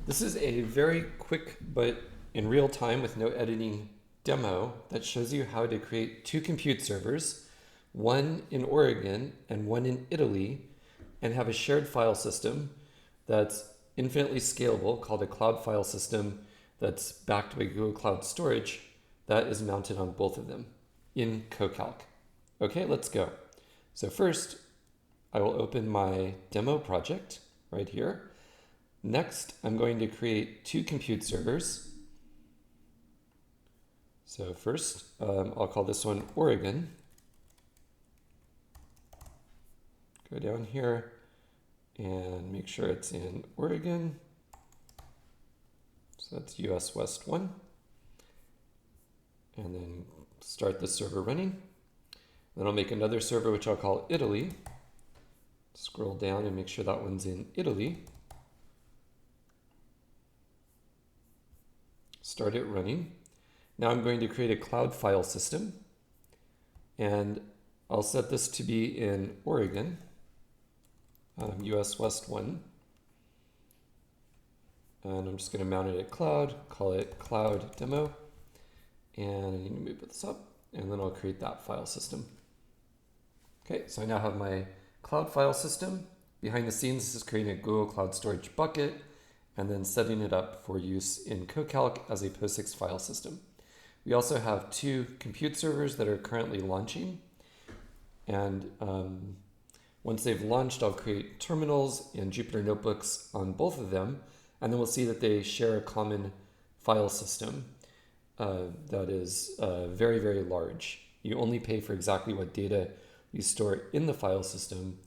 This is a very quick but in real time with no editing demo that shows you how to create two compute servers, one in Oregon and one in Italy, and have a shared file system that's infinitely scalable called a Cloud Filesystem that's backed by Google Cloud Storage that is mounted on both of them in CoCalc. Okay, let's go. So first, I will open my demo project right here. Next, I'm going to create two compute servers. So first, I'll call this one Oregon. Go down here and make sure it's in Oregon. So that's US West 1. And then start the server running. Then I'll make another server which I'll call Italy. Scroll down and make sure that one's in Italy. Start it running. Now I'm going to create a cloud file system, and I'll set this to be in Oregon, US West 1. And I'm just going to mount it at cloud, call it cloud demo, and I need to move this up, and then I'll create that file system. Okay, so I now have my cloud file system. Behind the scenes, this is creating a Google Cloud Storage bucket and then setting it up for use in CoCalc as a POSIX file system. We also have two compute servers that are currently launching. And once they've launched, I'll create terminals and Jupyter notebooks on both of them. And then we'll see that they share a common file system that is very, very large. You only pay for exactly what data you store in the file system.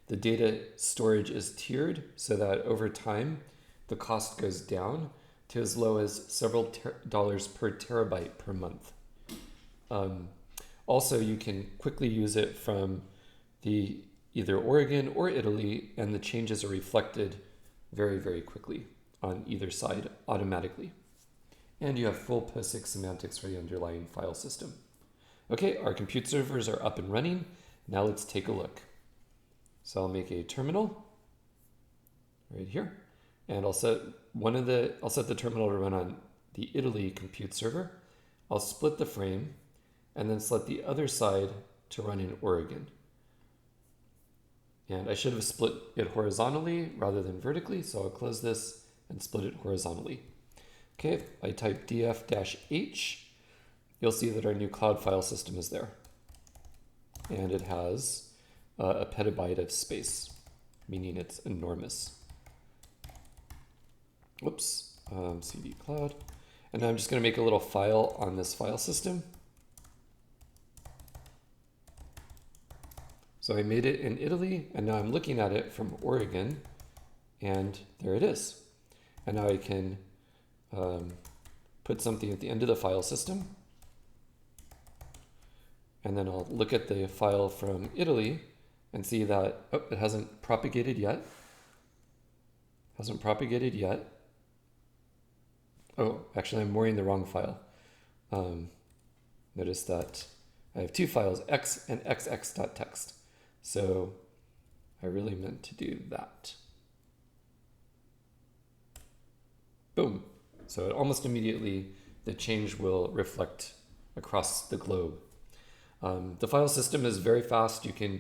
The data storage is tiered so that over time, the cost goes down to as low as several dollars per terabyte per month. Also, you can quickly use it from either Oregon or Italy, and the changes are reflected very, very quickly on either side automatically. And you have full POSIX semantics for the underlying file system. Okay, our compute servers are up and running. Now let's take a look. So I'll make a terminal right here. And I'll set the terminal to run on the Italy compute server. I'll split the frame and then select the other side to run in Oregon. And I should have split it horizontally rather than vertically, so I'll close this and split it horizontally. Okay, if I type df-h, you'll see that our new cloud file system is there. And it has a petabyte of space, meaning it's enormous. Whoops, cd cloud. And now I'm just going to make a little file on this file system. So I made it in Italy, and now I'm looking at it from Oregon, and there it is. And now I can put something at the end of the file system. And then I'll look at the file from Italy and see that, oh, it hasn't propagated yet. Oh, actually, I'm mooring the wrong file. Notice that I have two files, x and xx.txt. So I really meant to do that. Boom. So almost immediately, the change will reflect across the globe. The file system is very fast. You can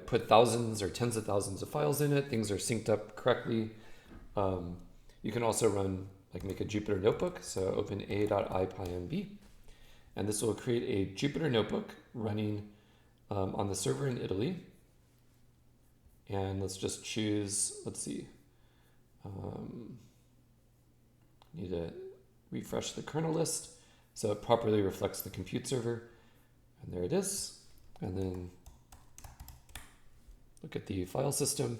put thousands or tens of thousands of files in it. Things are synced up correctly. You can also run, make a Jupyter notebook. So open a.ipynb, and this will create a Jupyter notebook running on the server in Italy. And let's just choose, let's see, need to refresh the kernel list so it properly reflects the compute server. And there it is. And then look at the file system.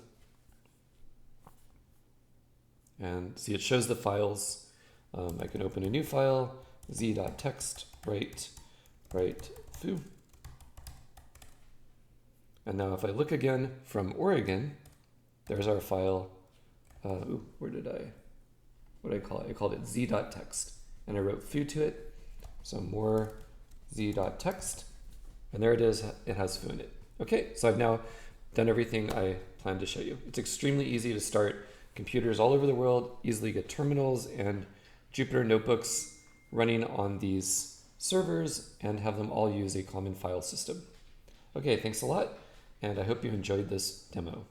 And see, it shows the files. I can open a new file, z.txt, write foo. And now if I look again from Oregon, there's our file. What did I call it? I called it z.txt, and I wrote foo to it. So more z.txt, and there it is. It has foo in it. Okay, so I've now done everything I planned to show you. It's extremely easy to start computers all over the world easily get terminals and Jupyter notebooks running on these servers and have them all use a common file system. Okay, thanks a lot, and I hope you enjoyed this demo.